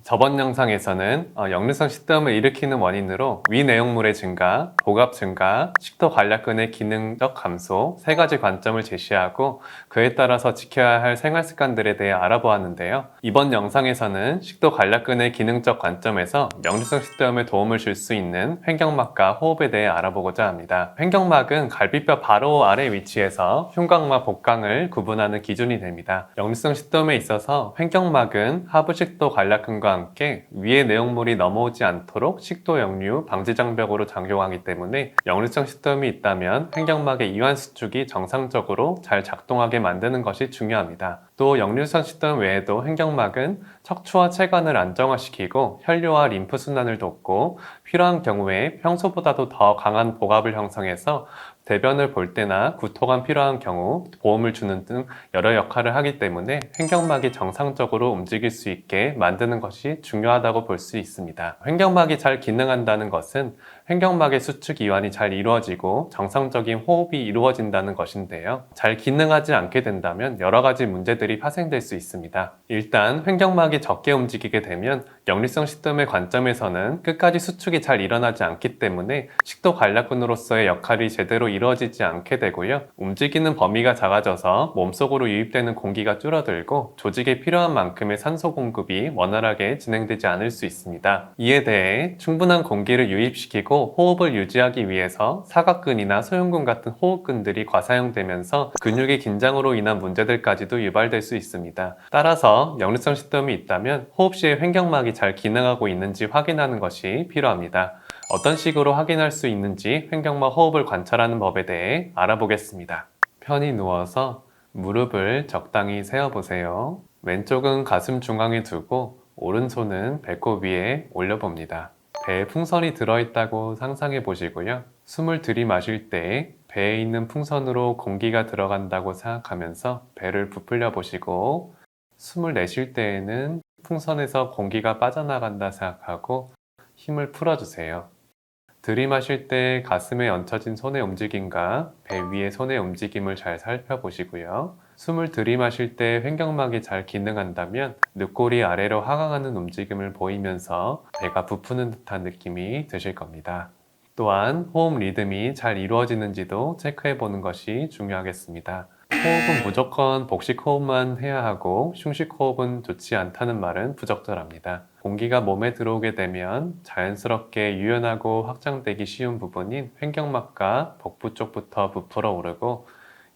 저번 영상에서는 역류성 식도염을 일으키는 원인으로 위 내용물의 증가, 복압 증가, 식도 관략근의 기능적 감소 세 가지 관점을 제시하고 그에 따라서 지켜야 할 생활 습관들에 대해 알아보았는데요. 이번 영상에서는 식도 관략근의 기능적 관점에서 역류성 식도염에 도움을 줄 수 있는 횡격막과 호흡에 대해 알아보고자 합니다. 횡격막은 갈비뼈 바로 아래 위치에서 흉곽과 복강을 구분하는 기준이 됩니다. 역류성 식도염에 있어서 횡격막은 하부식도 관략근과 함께 위의 내용물이 넘어오지 않도록 식도 역류 방지 장벽으로 작용하기 때문에 역류성 식도염이 있다면 횡격막의 이완 수축이 정상적으로 잘 작동하게 만드는 것이 중요합니다. 또 역류성 식도염 외에도 횡격막은 척추와 체관을 안정화시키고 혈류와 림프 순환을 돕고 필요한 경우에 평소보다도 더 강한 복압을 형성해서 대변을 볼 때나 구토가 필요한 경우 보험을 주는 등 여러 역할을 하기 때문에 횡격막이 정상적으로 움직일 수 있게 만드는 것이 중요하다고 볼 수 있습니다. 횡격막이 잘 기능한다는 것은 횡격막의 수축 이완이 잘 이루어지고 정상적인 호흡이 이루어진다는 것인데요. 잘 기능하지 않게 된다면 여러 가지 문제들이 파생될 수 있습니다. 일단 횡격막이 적게 움직이게 되면 역류성 식도염의 관점에서는 끝까지 수축이 잘 일어나지 않기 때문에 식도 관략근으로서의 역할이 제대로 이루어지지 않게 되고요. 움직이는 범위가 작아져서 몸속으로 유입되는 공기가 줄어들고 조직에 필요한 만큼의 산소 공급이 원활하게 진행되지 않을 수 있습니다. 이에 대해 충분한 공기를 유입시키고 호흡을 유지하기 위해서 사각근이나 소흉근 같은 호흡근들이 과사용되면서 근육의 긴장으로 인한 문제들까지도 유발될 수 있습니다. 따라서 역류성 식도염이 있다면 호흡 시에 횡격막이 잘 기능하고 있는지 확인하는 것이 필요합니다. 어떤 식으로 확인할 수 있는지 횡격막 호흡을 관찰하는 법에 대해 알아보겠습니다. 편히 누워서 무릎을 적당히 세워보세요. 왼쪽은 가슴 중앙에 두고 오른손은 배꼽 위에 올려봅니다. 배에 풍선이 들어있다고 상상해 보시고요. 숨을 들이마실 때 배에 있는 풍선으로 공기가 들어간다고 생각하면서 배를 부풀려 보시고 숨을 내쉴 때에는 풍선에서 공기가 빠져나간다 생각하고 힘을 풀어주세요. 들이마실 때 가슴에 얹혀진 손의 움직임과 배 위의 손의 움직임을 잘 살펴보시고요. 숨을 들이마실 때 횡격막이 잘 기능한다면 늑골이 아래로 하강하는 움직임을 보이면서 배가 부푸는 듯한 느낌이 드실 겁니다. 또한 호흡 리듬이 잘 이루어지는지도 체크해 보는 것이 중요하겠습니다. 호흡은 무조건 복식 호흡만 해야 하고 흉식 호흡은 좋지 않다는 말은 부적절합니다. 공기가 몸에 들어오게 되면 자연스럽게 유연하고 확장되기 쉬운 부분인 횡격막과 복부 쪽부터 부풀어 오르고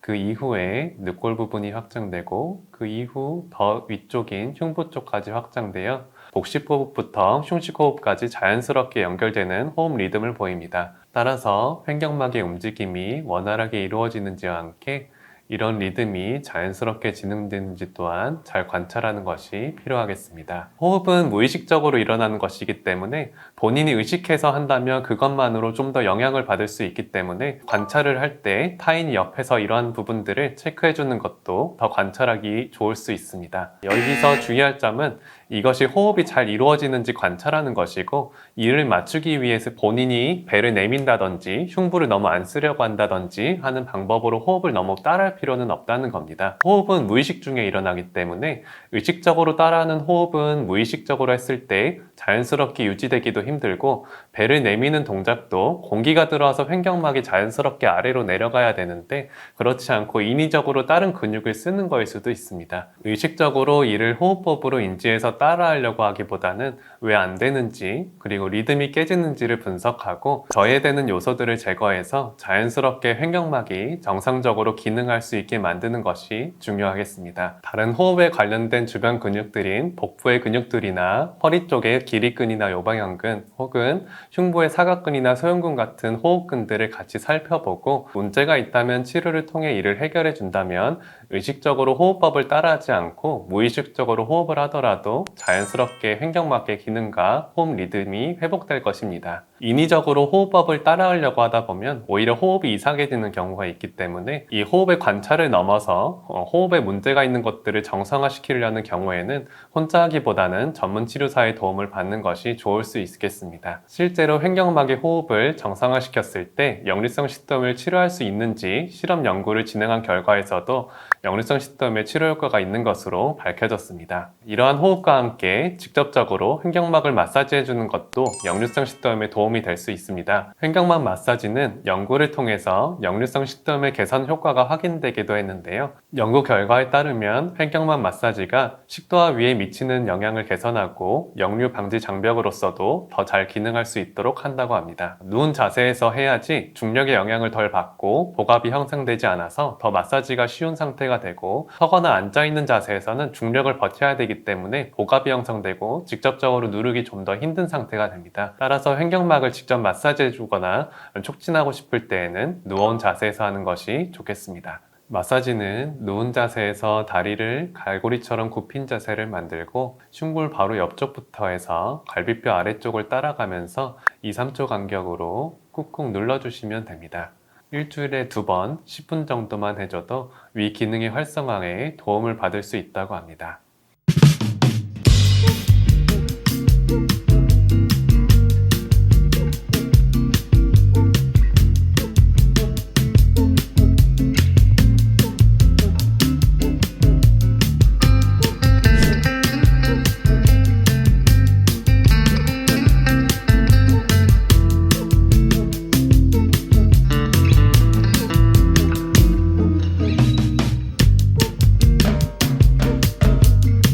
그 이후에 늑골 부분이 확장되고 그 이후 더 위쪽인 흉부 쪽까지 확장되어 복식 호흡부터 흉식 호흡까지 자연스럽게 연결되는 호흡 리듬을 보입니다. 따라서 횡격막의 움직임이 원활하게 이루어지는지와 함께 이런 리듬이 자연스럽게 진행되는지 또한 잘 관찰하는 것이 필요하겠습니다. 호흡은 무의식적으로 일어나는 것이기 때문에 본인이 의식해서 한다면 그것만으로 좀 더 영향을 받을 수 있기 때문에 관찰을 할 때 타인이 옆에서 이러한 부분들을 체크해 주는 것도 더 관찰하기 좋을 수 있습니다. 여기서 주의할 점은 이것이 호흡이 잘 이루어지는지 관찰하는 것이고 이를 맞추기 위해서 본인이 배를 내민다든지 흉부를 너무 안 쓰려고 한다든지 하는 방법으로 호흡을 너무 따라할 필요는 없다는 겁니다. 호흡은 무의식 중에 일어나기 때문에 의식적으로 따라하는 호흡은 무의식적으로 했을 때 자연스럽게 유지되기도 힘들고 배를 내미는 동작도 공기가 들어와서 횡격막이 자연스럽게 아래로 내려가야 되는데 그렇지 않고 인위적으로 다른 근육을 쓰는 거일 수도 있습니다. 의식적으로 이를 호흡법으로 인지해서 따라하려고 하기보다는 왜 안 되는지 그리고 리듬이 깨지는지를 분석하고 저해되는 요소들을 제거해서 자연스럽게 횡격막이 정상적으로 기능할 수 있게 만드는 것이 중요하겠습니다. 다른 호흡에 관련된 주변 근육들인 복부의 근육들이나 허리 쪽의 기립근이나 요방형근 혹은 흉부의 사각근이나 소형근 같은 호흡근들을 같이 살펴보고 문제가 있다면 치료를 통해 이를 해결해 준다면 의식적으로 호흡법을 따라하지 않고 무의식적으로 호흡을 하더라도 자연스럽게 횡격막의 기능과 호흡 리듬이 회복될 것입니다. 인위적으로 호흡법을 따라하려고 하다 보면 오히려 호흡이 이상해지는 경우가 있기 때문에 이 호흡의 관찰을 넘어서 호흡에 문제가 있는 것들을 정상화시키려는 경우에는 혼자 하기보다는 전문 치료사의 도움을 받는 것이 좋을 수 있겠습니다. 실제로 횡격막의 호흡을 정상화시켰을 때 역류성 식도염을 치료할 수 있는지 실험 연구를 진행한 결과에서도 역류성 식도염의 치료 효과가 있는 것으로 밝혀졌습니다. 이러한 호흡과 호흡과 함께 직접적으로 횡격막을 마사지해주는 것도 역류성 식도염에 도움이 될 수 있습니다. 횡격막 마사지는 연구를 통해서 역류성 식도염의 개선 효과가 확인되기도 했는데요. 연구 결과에 따르면 횡격막 마사지가 식도와 위에 미치는 영향을 개선하고 역류 방지 장벽으로서도 더 잘 기능할 수 있도록 한다고 합니다. 누운 자세에서 해야지 중력의 영향을 덜 받고 복압이 형성되지 않아서 더 마사지가 쉬운 상태가 되고, 서거나 앉아있는 자세에서는 중력을 버텨야 되기 때문에 복압이 형성되고 직접적으로 누르기 좀 더 힘든 상태가 됩니다. 따라서 횡격막을 직접 마사지해 주거나 촉진하고 싶을 때에는 누워온 자세에서 하는 것이 좋겠습니다. 마사지는 누운 자세에서 다리를 갈고리처럼 굽힌 자세를 만들고 흉골 바로 옆쪽부터 해서 갈비뼈 아래쪽을 따라가면서 2-3초 간격으로 꾹꾹 눌러주시면 됩니다. 일주일에 2번 10분 정도만 해줘도 위 기능의 활성화에 도움을 받을 수 있다고 합니다.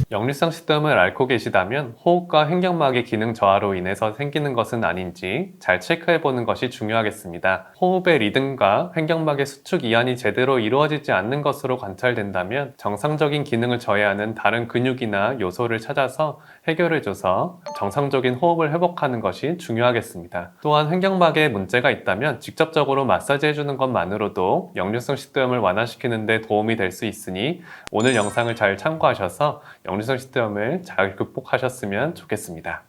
역류성 식도염을 앓고 계시다면 호흡과 횡격막의 기능 저하로 인해서 생기는 것은 아닌지 잘 체크해보는 것이 중요하겠습니다. 호흡의 리듬과 횡격막의 수축 이완이 제대로 이루어지지 않는 것으로 관찰된다면 정상적인 기능을 저해하는 다른 근육이나 요소를 찾아서 해결해줘서 정상적인 호흡을 회복하는 것이 중요하겠습니다. 또한 횡격막에 문제가 있다면 직접적으로 마사지해주는 것만으로도 역류성 식도염을 완화시키는 데 도움이 될 수 있으니 오늘 영상을 잘 참고하셔서 역류성 식도염을 잘 극복하셨으면 좋겠습니다.